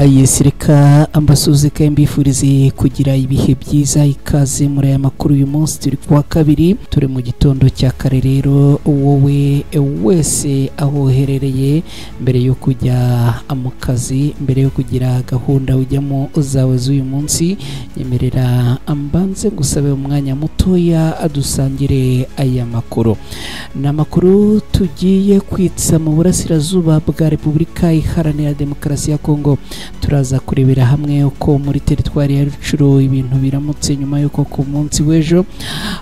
Ayesireka ambasuze kembifurize kugira ibihe byiza ikaze muri aya makuru uyu munsi turi kuwa kabiri turi mu gitondo cya kare rero wowe wese aho uherereye mbere yo kujya mu kazi mbere yo kugira gahunda ujyamo uzawe z'uyu munsi nyemerera ambanze gusabe umwanya mutoya adusangire aya makuru n'amakuru tugiye kwitsa mu burasirazuba bwa Repubulika Iharanira Demokarasi ya Kongo. Turaza kurebera hamwe uko muri teritwari ya Rucuro ibintu biramutse nyuma yuko ku munsi w'ejo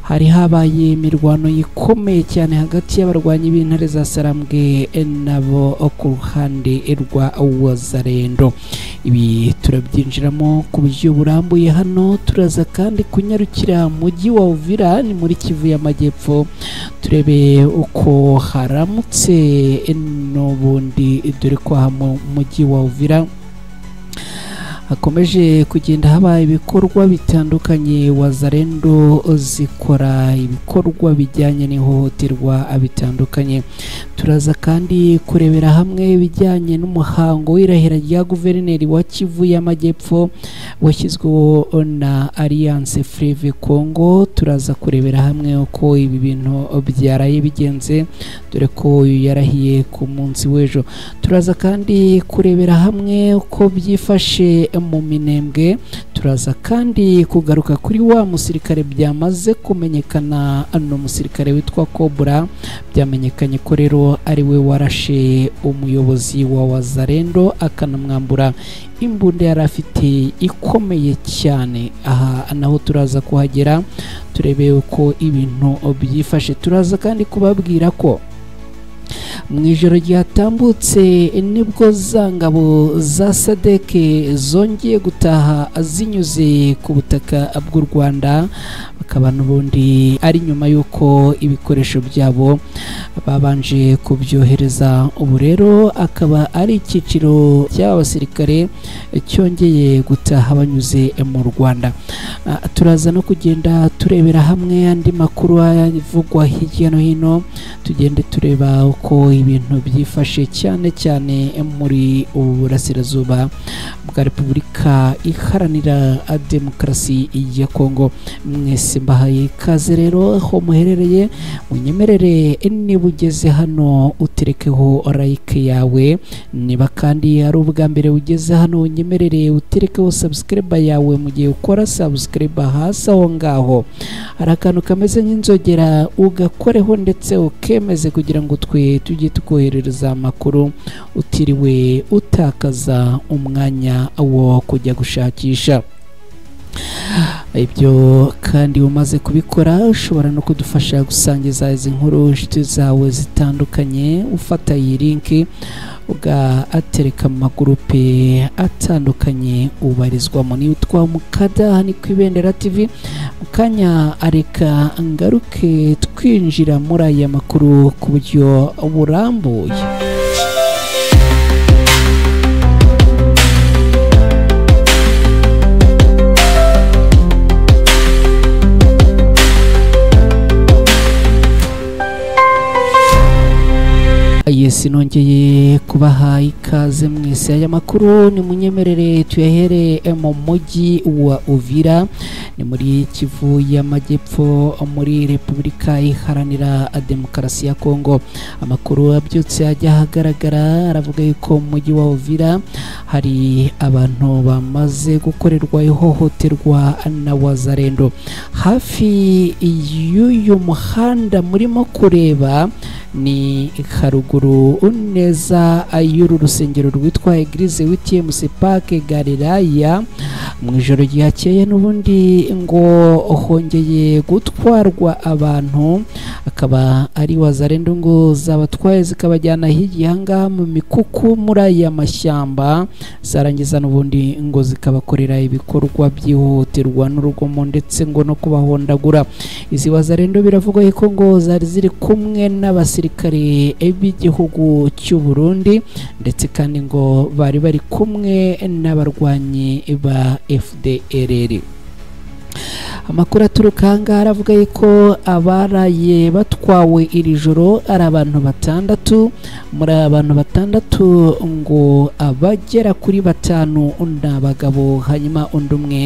hari habaye imirwano ikomeye cyane hagati y'abarwanyi b'intare za Sarambwe nabo ku ruhande rwa Wazalendo. Ibi turabyinjiramo ku buryo burambuye hano. Turaza kandi kunyarukira mujyi wa Uvira ni muri Kivu y'Amajyepfo turebe uko haramutse n'ubundi dore ko mu mujyi wa Uvira hakomeje kugenda haba ibikorwa bitandukanye. Wazalendo zikora ibikorwa bijyanye n'ihohoterwa bitandukanye. Turaza kandi kurebera hamwe bijyanye n'umuhango w'irahira rya guverineri wa Kivu y'Amajyepfo washyizweho na Alliance Fleuve Congo. Turaza kurebera hamwe uko ibi bintu byaraye bigenze dore ko yarahiye ku munsi w'ejo. Turaza kandi kurebera hamwe uko byifashe mu Minembwe. Turaza kandi kugaruka kuri wa musirikare byamaze kumenyekana no musirikare witwa Cobra. Byamenyekanye ko rero ari we warashe umuyobozi wa Wazalendo akanamwambura imbunda yari afite ikomeye cyane. Aha naho turaza kuhagera turebe uko ibintu byifashe. Turaza kandi kubabwira ko mu ijoro ryatambutse nibwo za ngabo za SADC zongeye gutaha zinyuze ku butaka bw'u Rwanda, bakaba n'ubundi ari nyuma y'uko ibikoresho byabo babanje kubyohereza. Ubu rero akaba ari icyiciro cy'abasirikare cyongeye gutaha banyuze mu Rwanda. Turaza no kugenda turebera hamwe andi makuru avugwa hirya no hino, tugende tureba uko ibintu byifashe cyane cyane muri ubu burasirazuba bwa Repubulika Iharanira Demokarasi ya Kongo. Mwese mbahaye ikaze rero aho muherereye, munyemerere niba ugeze hano uterekeho like yawe, niba kandi ari ubwa mbere ugeze hano unyemerere uterekeho subscribe yawe. Mu gihe ukora subscribe hasi aho ngaho hari akantu kameze nk'inzogera ugakoreho ndetse ukemeze kugira ngo twe tujye tukoherereza amakuru utiriwe utakaza umwanya wo kujya gushakisha. Ibyo kandi umaze kubikora ushobora no kudufasha gusangiza izi nkuru inshuti zawe zitandukanye, ufata iyi link ugatereka mu magurupe atandukanye ubarizwamo. Ni utwa Mukada ni ku Ibendera TV. Mukanya areka ngaruke twinjira muri aya makuru ku buryo burambuye. Yes, nongeye kubaha ikaze mwese. Aya makuru ni munyemerere tuyahere mu mujyi wa Uvira ni muri Kivu y'Amajyepfo muri Repubulika Iharanira Demokarasi ya Kongo. Amakuru abyutse ajya hagaragara aravuga yuko mu mujyi wa Uvira hari abantu bamaze gukorerwa ihohoterwa na Wazalendo. Hafi y'uyu muhanda murimo kureba ni haruguru neza y'uru rusengero rwitwa Eglise WTMC Park Galilaya. Mu ijoro ryakeye n'ubundi ngo hongeye gutwarwa abantu, akaba ari Wazalendo ngo zabatwaye zikabajyana hirya ngaha mu mikuku muri aya mashyamba, zarangiza n'ubundi ngo zikabakorera ibikorwa by'ihohoterwa n'urugomo ndetse ngo no kubahondagura. Izi Wazalendo biravuga ko ngo zari ziri kumwe n'abasirikare b'igihugu cy'u Burundi ndetse kandi ngo bari bari kumwe n'abarwanyi ba FDLR. amakuru aturuka ahangaha aravuga yuko abaraye batwawe iri joro ari abantu batandatu. Muri abantu batandatu ngo abagera kuri batanu ni abagabo, hanyuma undi umwe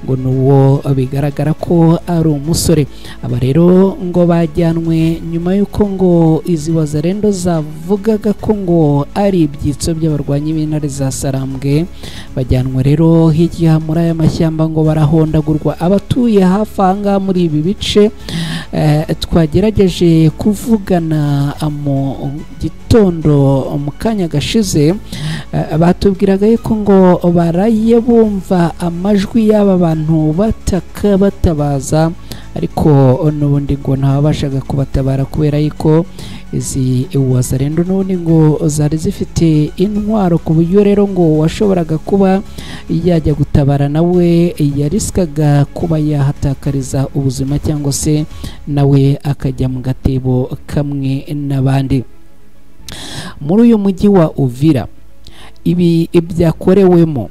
ngo nuwo bigaragara ko ari umusore. Aba rero ngo bajyanwe nyuma y'uko ngo izi wazarendo zavugaga ko ngo ari ibyitso by'abarwanyi b'intare za Sarambwe. Bajyanwe rero hirya muri aya mashyamba ngo barahondagurwa. Abatuye hafi ahangaha muri ibi bice twagerageje kuvugana mu gitondo mu kanya gashize, batubwiraga yuko ngo baraye bumva amajwi y'aba bantu bataka batabaza, ariko n'ubundi ngo ntabashaga kubatabara kubera yuko izi wazarendo n'ubundi ngo zari zifite intwaro, ku buryo rero ngo washoboraga kuba yajya gutabara nawe yarisikaga kuba yahatakariza ubuzima cyangwa se nawe akajya mu gatebo kamwe n'abandi. Muri uyu mujyi wa Uvira ibi byakorewemo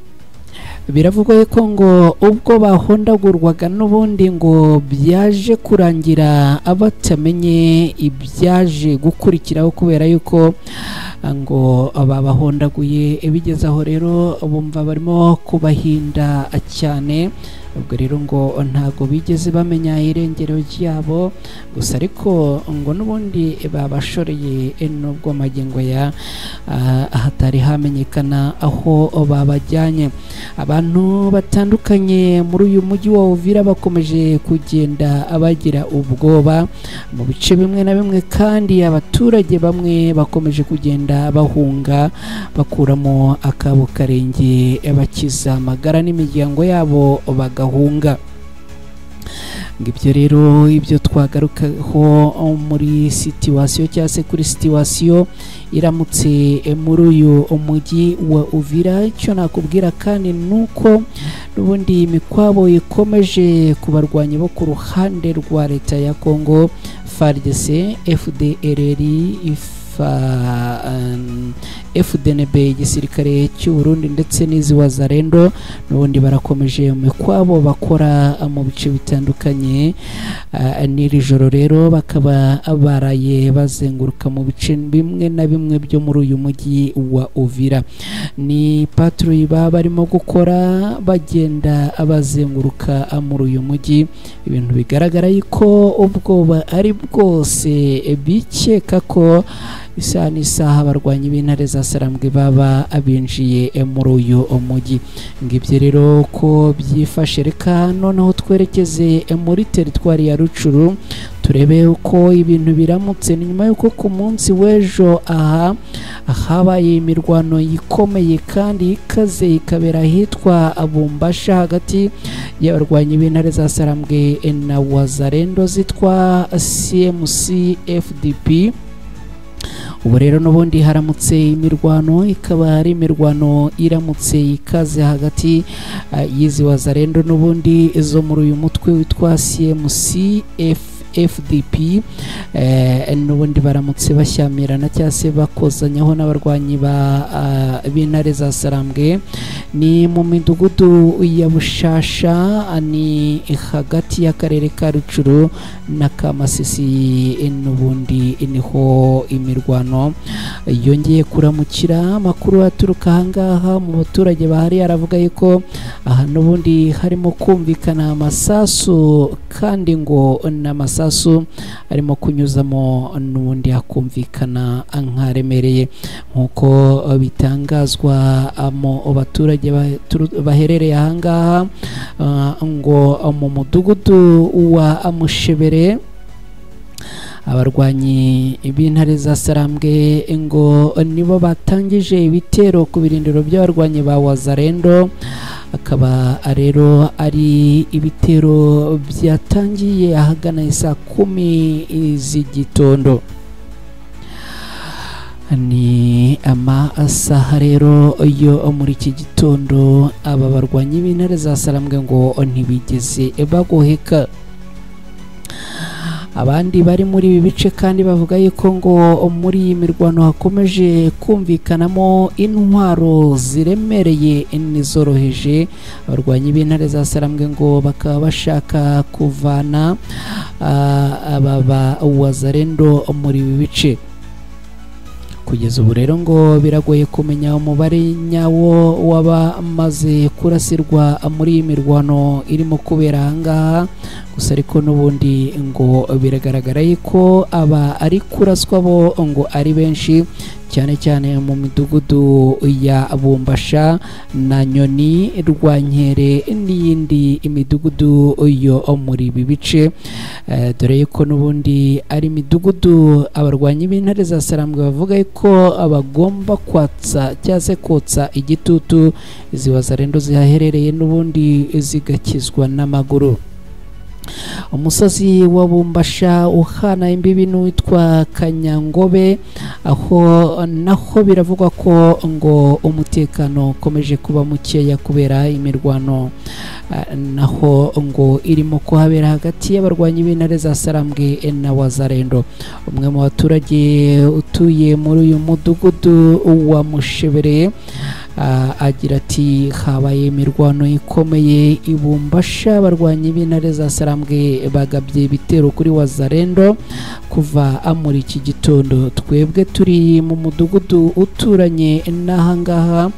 biravugwa ko ngo ubwo bahondagurwaga n'ubundi ngo byaje kurangira abatamenye ibyaje gukurikiraho, kubera yuko ngo babahondaguye bigeze aho rero bumva barimo kubahinda cyane. Ubwo rero ngo ntago bigeze bamenya irengero ryabo, gusa ariko ngo n'ubundi babashoreye nubwo magingo ya hatari hamenyekana aho babajyanye. Abantu batandukanye muri uyu mujyi wa Uvira bakomeje kugenda bagira ubwoba mu bice bimwe na bimwe, kandi abaturage bamwe bakomeje kugenda bahunga bakuramo akabo karenge bakiza amagara n'imiryango yabo bagahunga. Ngibyo rero ibyo twagarukaho muri situwasiyo cyangwa se kuri situwasiyo iramutse muri uyu umujyi wa Uvira. Icyo nakubwira kandi nuko n'ubundi imikwabo ikomeje ku barwanyi bo ku ruhande rwa leta ya Kongo, FARDC, FDLR, FDNB, igisirikare cy'u Burundi ndetse n'izi wazarendo n'ubundi barakomeje imikwabo bakora mu bice bitandukanye. N'iri joro rero bakaba baraye bazenguruka mu bice bimwe na bimwe byo muri uyu mujyi wa Uvira. Ni patrouille baba barimo gukora bagenda bazenguruka muri uyu mujyi, ibintu bigaragara yuko ubwoba ari bwose, bikeka ko isaha n'isaha abarwanyi b'intare za Sarambwe baba abinjiye muri uyu mujyi. Ngibyo rero ko byifashe, reka noneho twerekeze muri teritwari ya Rucuru turebe uko ibintu biramutse. Ni nyuma y'uko ku munsi w'ejo habaye imirwano ikomeye kandi ikaze ikabera ahitwa Bumbasha hagati y'abarwanyi b'intare za Sarambwe na wazarendo zitwa CMC FDP. Ubu rero n'ubundi haramutse imirwano, ikaba ari imirwano iramutse ikaze hagati y'izi wazarendo n'ubundi zo muri uyu mutwe witwa CMC FDP. N'ubundi baramutse bashyamirana cyangwa se bakozanyaho n'abarwanyi b'intare za Sarambwe. Ni mu midugudu ya Bushasha, ni hagati y'akarere ka Rucuru na Kamasisi. N'ubundi niho imirwano yongeye kuramukira. Amakuru aturuka ahangaha mu baturage bahari aravuga yuko aha n'ubundi harimo kumvikana amasasu, kandi ngo n'amasasu arimo kunyuzamo n'ubundi hakumvikana nkaremereye, nk'uko bitangazwa mu baturage baherereye ahangaha ngo mu mudugudu wa Mushebere abarwanyi b'intare za Sarambwe ngo nibo batangije ibitero ku birindiro by'abarwanyi ba wazarendo. Akaba rero ari ibitero byatangiye ahagana saa 10 z'igitondo. Ni amasaha rero yo muri iki gitondo aba barwanyi b'intare za Sarambwe ngo ntibigeze bagoheka. abandi bari muri ibi bice kandi bavuga yuko ngo muri iyi mirwano hakomeje kumvikanamo intwaro ziremereye n'izoroheje. Abarwanyi b'intare za Sarambwe ngo bakaba bashaka kuvana aba wazalendo muri ibi bice. Kugeza ubu rero ngo biragoye kumenya umubare nyawo w'abamaze kurasirwa muri iyi mirwano irimo kubera ahangaha, gusa ariko n'ubundi ngo biragaragara yuko aba ari kuraswa bo ngo ari benshi, cyane cyane mu midugudu ya Bumbasha na Nyoni, Rwankere n'iyindi imidugudu yo muri ibi bice, dore yuko n'ubundi ari imidugudu abarwanyi b'intare za Sarambwe bavuga yuko abagomba kwatsa cyangwa se kotsa igitutu izi wazalendo zihaherereye n'ubundi zigakizwa n'amaguru. Umusozi wa Bumbasha uhana imbibi n'uwitwa Kanyangobe, aho naho biravugwa ko ngo umutekano ukomeje kuba mukeya kubera imirwano naho ngo irimo kuhabera hagati y'abarwanyi b'intare za Sarambwe na wazalendo. Umwe mu baturage utuye muri uyu mudugudu wa Mushebere agira ati habaye imirwano ikomeye i Bumbasha, abarwanyi b'intare za Sarambwe bagabye ibitero kuri wazalendo kuva muri iki gitondo. Twebwe turi mu mudugudu uturanye n'ahangaha,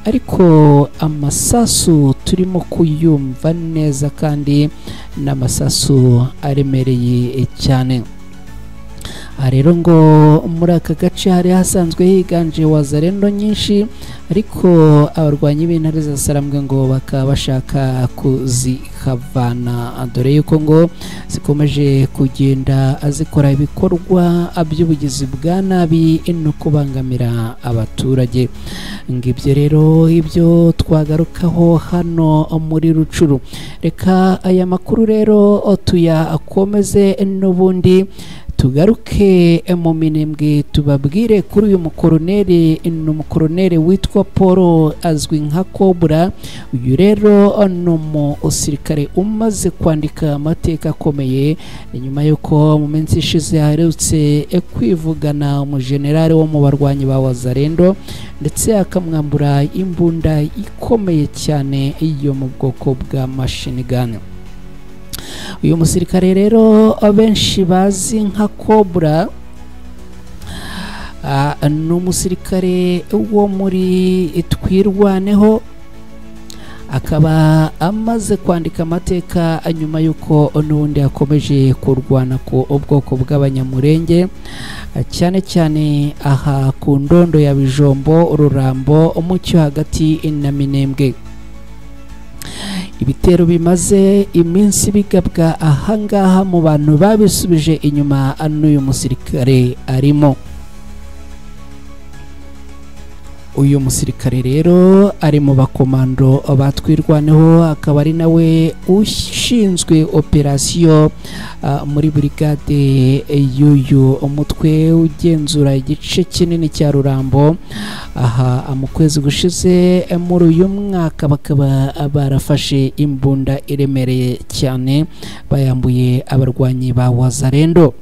ariko amasasu turimo kuyumva neza kandi n'amasasu aremereye cyane. Rero ngo muri aka gace hari hasanzwe higanje wazalendo nyinshi, ariko abarwanyi b'intare za Sarambwe ngo bakaba bashaka kuzihavana, dore yuko ngo zikomeje kugenda zikora ibikorwa by'ubugizi bwa nabi no kubangamira abaturage. Ngibyo rero ibyo twagarukaho hano muri Rucuru. Reka aya makuru rero tuyakomeze n'ubundi tugaruke mu Minembwe tubabwire kuri uyu mukoroneri witwa Paul azwi nka Cobra. Uyu rero ni umusirikare umaze kwandika amateka akomeye nyuma y'uko mu minsi ishize yaherutse kwivugana umujenerali wo mu barwanyi ba wazalendo ndetse akamwambura imbunda ikomeye cyane yo mu bwoko bwa machine gun. Uyu musirikare rero abenshi bazi nka Cobra ni umusirikare wo muri Twirwaneho, akaba amaze kwandika amateka nyuma y'uko n'ubundi akomeje kurwana ku ubwoko bw'abanyamurenge, cyane cyane aha ku ndondo ya Bijombo, Rurambo, Umucyo hagati na Minembwe. Ibitero bimaze iminsi bigabwa ahangaha mu bantu babisubije inyuma n'uyu musirikare arimo. Uyu musirikare rero ari mu bakomando batwirwaneho, akaba ari nawe ushinzwe operasiyo muri brigade y'uyu umutwe ugenzura igice kinini cya Rurambo. Aha mu kwezi gushize muri uyu mwaka bakaba barafashe imbunda iremereye cyane bayambuye abarwanyi ba wazalendo.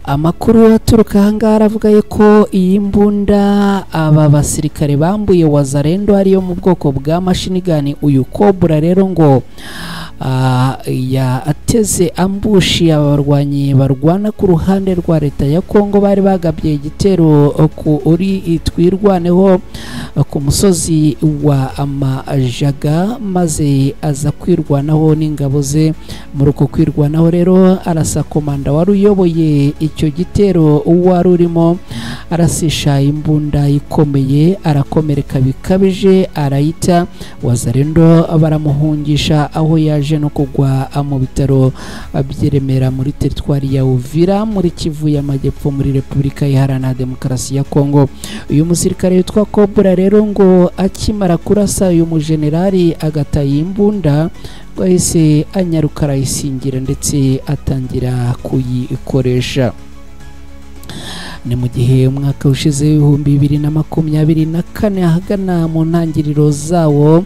Amakuru aturuka ahangaha aravuga yuko iyi mbunda aba basirikare bambuye wazalendo ariyo mu bwoko bwa machine gun. Uyu Cobra rero ngo yateze ambushi abarwanyi barwana ku ruhande rwa leta ya Kongo bari bagabye igitero uri Twirwaneho ku musozi wa Amajaga, maze aza kwirwanaho n'ingabo ze. Muri uko kwirwanaho rero arasa komanda wari uyoboye icyo gitero wari urimo arasisha imbunda ikomeye, arakomereka bikabije, arayita. Wazalendo baramuhungisha aho yaje no kugwa mu bitaro by'Iremera muri teritwari ya Uvira muri Kivu y'Amajyepfo muri Repubulika Iharanira Demokarasi ya Kongo. Uyu musirikare witwa Cobra rero ngo akimara kurasa uyu mujenerali agataye imbunda, wahise anyaruka arayisingira ndetse atangira kuyikoresha. Ni mu gihe umwaka ushize 2024 ahagana mu ntangiriro zawo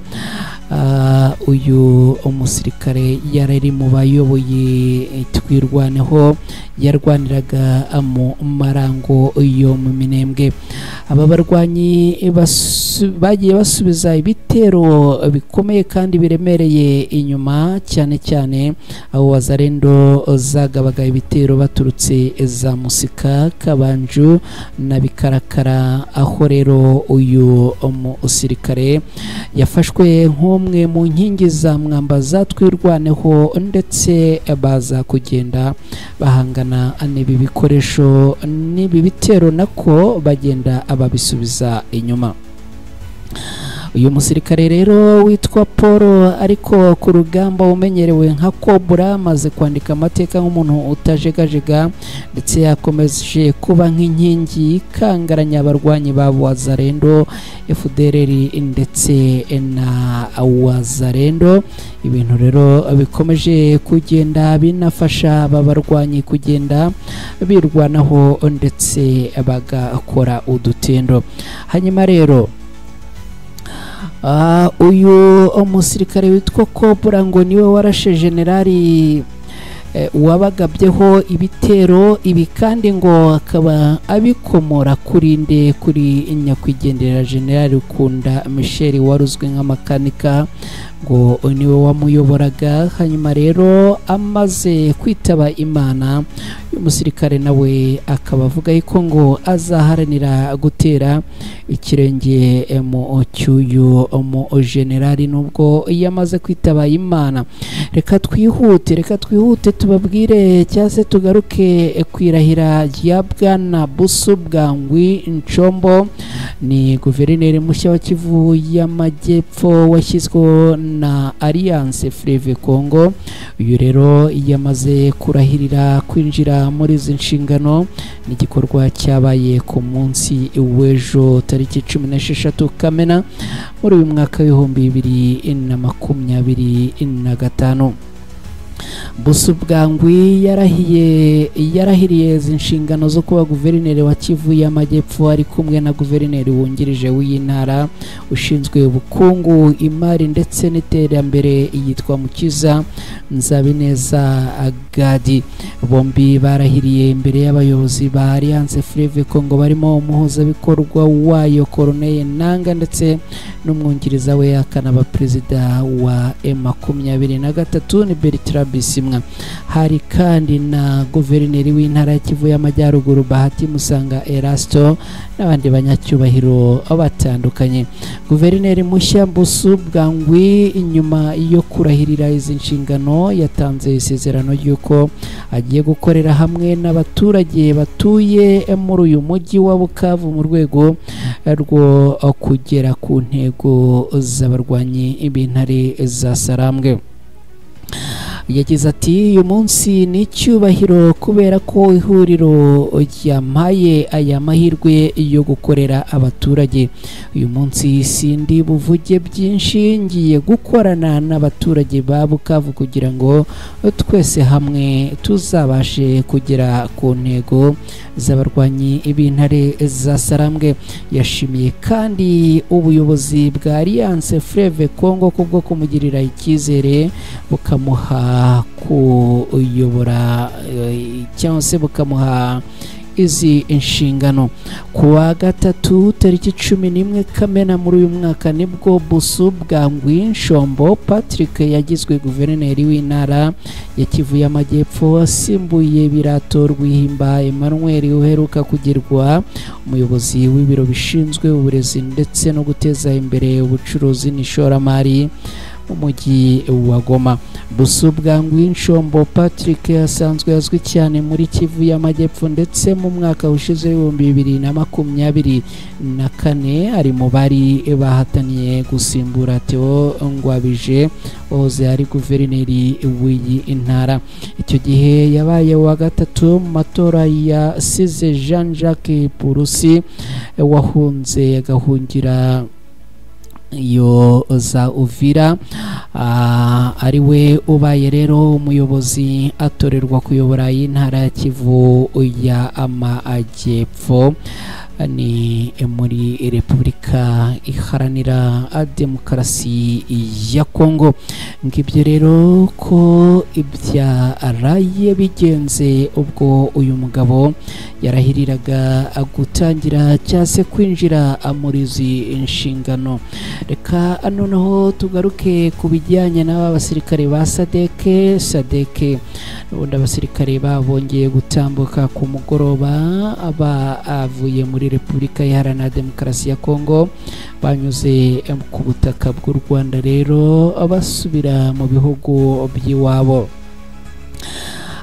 uyu umusirikare yarari mu bayoboye twirwaneho yarwaniraga mu marango yo mu Minembwe. Aba barwanyi bagiye basubiza ibitero bikomeye kandi biremereye inyuma, cyane cyane abo wazarendo zagabaga ibitero baturutse za Musika, Kabanju na Bikarakara, aho rero uyu umusirikare yafashwe nk'umwe mu nkingi za mwamba zatwirwaneho, ndetse baza kugenda bahangana n'ibi bikoresho n'ibi bitero nako bagenda ababisubiza inyuma. Uyu musirikare rero witwa Paul ariko ku rugamba umenyerewe nka Cobra, amaze kwandika amateka nk'umuntu utajegajega, ndetse yakomeje kuba nk'inkingi ikangaranya abarwanyi ba Wazarendo, FDLR ndetse na Wazarendo. Ibintu rero bikomeje kugenda binafasha aba barwanyi kugenda birwanaho ndetse bagakora udutendo. Hanyuma rero uyu umusirikare witwa Cobra ngo niwe warashe generali wabagabyeho ibitero ibi, kandi ngo akaba abikomora kuri nyakwigendera General Rukunda Michel waruzwe nk'amakanika, ngo niwe wamuyoboraga. Hanyuma rero amaze kwitaba Imana, uyu musirikare nawe akaba avuga yuko ngo azaharanira gutera ikirenge mu cyuyu mu generali nubwo yamaze kwitaba Imana. Reka twihute tubabwire cyangwa se tugaruke kwirahira rya Bwana Busu Bwangwi Nchombo, ni guverineri mushya wa Kivu y'Amajyepfo washyizweho na Alliance Fleuve Congo. Uyu rero yamaze kurahirira kwinjira muri izi nshingano. Ni igikorwa cyabaye ku munsi w'ejo tariki 16 Kamena muri uyu mwaka w'ibihumbi 2025. Busu Bwangwi yarahiriye izi nshingano zo kuba guverineri wa Kivu y'Amajyepfo ari kumwe na guverineri wungirije w'intara ushinzwe ubukungu, imari ndetse n'iterambere yitwa Mukiza Nzabineza Gadi. Bombi barahiriye imbere y'abayobozi ba Alliance Fleuve Congo barimo umuhuzabikorwa wayo Corneille Nanga ndetse n'umwungiriza we akanaba perezida wa M23 ni Bertrand Bisimwa. Hari kandi na guverineri w'intara ya Kivu y'Amajyaruguru Bahati Musanga Erasto n'abandi banyacyubahiro batandukanye. Guverineri mushya Busu Bwangwi inyuma yo kurahirira izi nshingano yatanze isezerano y'uko agiye gukorera hamwe n'abaturage batuye muri uyu mujyi wa Bukavu mu rwego rwo kugera ku ntego z'abarwanyi b'intare za Sarambwe. Yagize ati uyu munsi ni icyubahiro kubera ko ihuriro ryampaye aya mahirwe yo gukorera abaturage. Uyu munsi sindi buvuge byinshi, ngiye gukorana n'abaturage ba Bukavu kugira ngo twese hamwe tuzabashe kugera ku ntego z'abarwanyi b'intare za Sarambwe. Yashimiye kandi ubuyobozi bwa Alliance Fleuve Congo kubwo kumugirira icyizere bukamuha kuyobora cyangwa se bukamuha izi inshingano. Kuwa gatatu tariki 11 Kamena muri uyu mwaka nibwo Busu Bwangwi Nchombo Patrick yagizwe guverineri w'intara ya Kivu y'Amajyepfo, asimbuye Birato Rwihimba Emmanuel uheruka kugirwa umuyobozi w'ibiro bishinzwe uburezi ndetse no guteza imbere ubucuruzi n'ishoramari umujyi wa Goma. Busu Bwangwi Nchombo Patrick asanzwe azwi cyane muri Kivu y'Amajyepfo ndetse mu mwaka ushize 2024 ari mu bari bahataniye gusimbura Theo Ngwabije wahoze ari guverineri w'iyi intara. Icyo gihe yabaye wa gatatu mu matora ya Size Jean-Jacques Purusi wahunze agahungira yo za Uvira, ari we ubaye rero umuyobozi atorerwa kuyobora intara ya Kivu y'Amajyepfo. ni muri Repubulika Iharanira Demokarasi ya Kongo. Ngibyo rero ko ibyaraye bigenze ubwo uyu mugabo yarahiriraga gutangira cyase kwinjira muri izi inshingano. Reka noneho tugaruke ku bijyanye n'aba basirikare ba Sadeke. N'ubundi abasirikare babongeye gutambuka ku mugoroba avuye muri Repubulika Iharanira Demokarasi ya Kongo, banyuze ku butaka bw'u Rwanda rero basubira mu bihugu by'iwabo.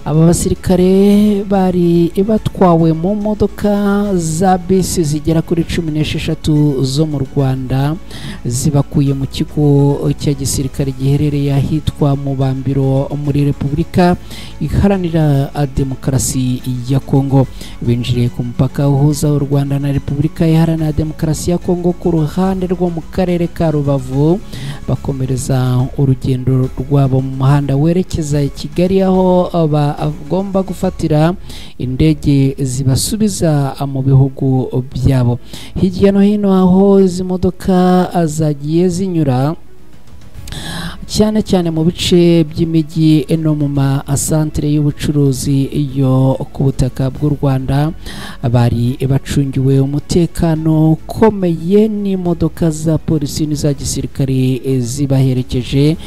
Aba basirikare bari batwawe mu modoka za bisi zigera kuri 16 zo mu Rwanda zibakuye mu kigo cya gisirikare giherereye ahitwa mu Bambiro muri Repubulika Iharanira Demokarasi ya Kongo. Binjiriye ku mupaka uhuza u Rwanda na Repubulika Iharanira Demokarasi ya Kongo ku ruhande rwo mu karere ka Rubavu, bakomereza urugendo rwabo mu muhanda werekeza i Kigali, aho agomba gufatira indege zibasubiza mu bihugu byabo. Hirya no hino aho izi modoka zagiye zinyura, cyane cyane mu bice by'imijyi no mu masantere y'ubucuruzi yo ku butaka bw'u Rwanda, bari bacungiwe umutekano ukomeye n'imodoka za polisi n'iza gisirikare zibaherekeje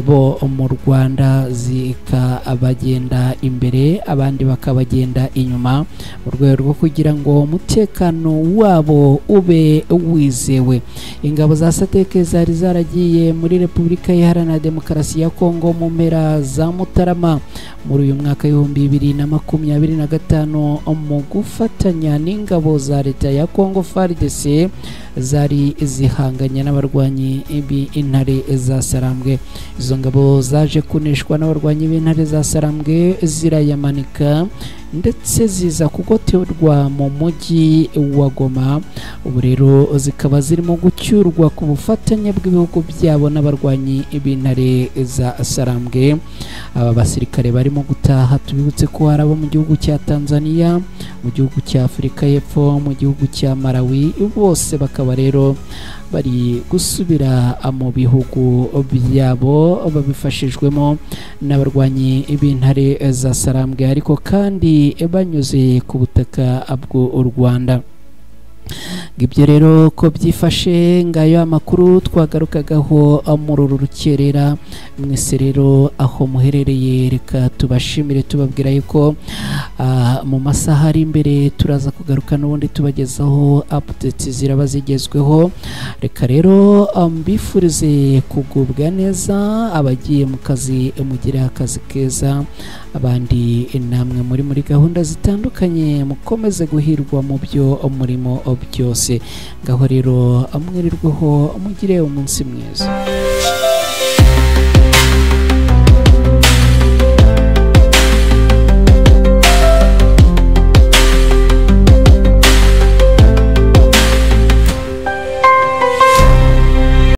bo mu Rwanda, zikabagenda imbere abandi bakabagenda inyuma, mu rwego rwo kugira ngo umutekano wabo ube wizewe. Ingabo za Sadeke zari zaragiye muri Repubulika Iharanira Demokarasi ya Kongo mu mpera za Mutarama muri uyu mwaka 2025 mu gufatanya n'ingabo za leta ya Kongo FARDC zari zihanganye n'abarwanyi b'intare za Sarambwe. Izo ngabo zaje kuneshwa n'abarwanyi b'intare za Sarambwe zirayamanika ndetse ziza kugoterwa mu mujyi wa Goma. Ubu rero zikaba zirimo gucyurwa ku bufatanye bw'ibihugu byabo n'abarwanyi b'intare za Sarambwe. Aba basirikare barimo gutaha, tubibutse ko hari abo mu gihugu cya Tanzania, mu gihugu cya Afurika y'Epfo, mu gihugu cya Malawi, bose bakaba rero bari gusubira mu bihugu byabo babifashijwemo n'abarwanyi b'intare za Sarambwe, ariko kandi banyuze ku butaka bw'u Rwanda. Ngibyo rero ko byifashe, ngayo amakuru twagarukagaho muri uru rukerera. Mwese rero aho muherereye, reka tubashimire tubabwira yuko mu masaha ari imbere turaza kugaruka n'ubundi tubagezaho updates ziraba zigezweho. Reka rero mbifurize kugubwa neza, abagiye mu kazi mugire akazi keza, abandi namwe muri gahunda zitandukanye mukomeze guhirwa mu byo murimo byose. Ngaho rero amwirirweho, mugire umunsi mwiza.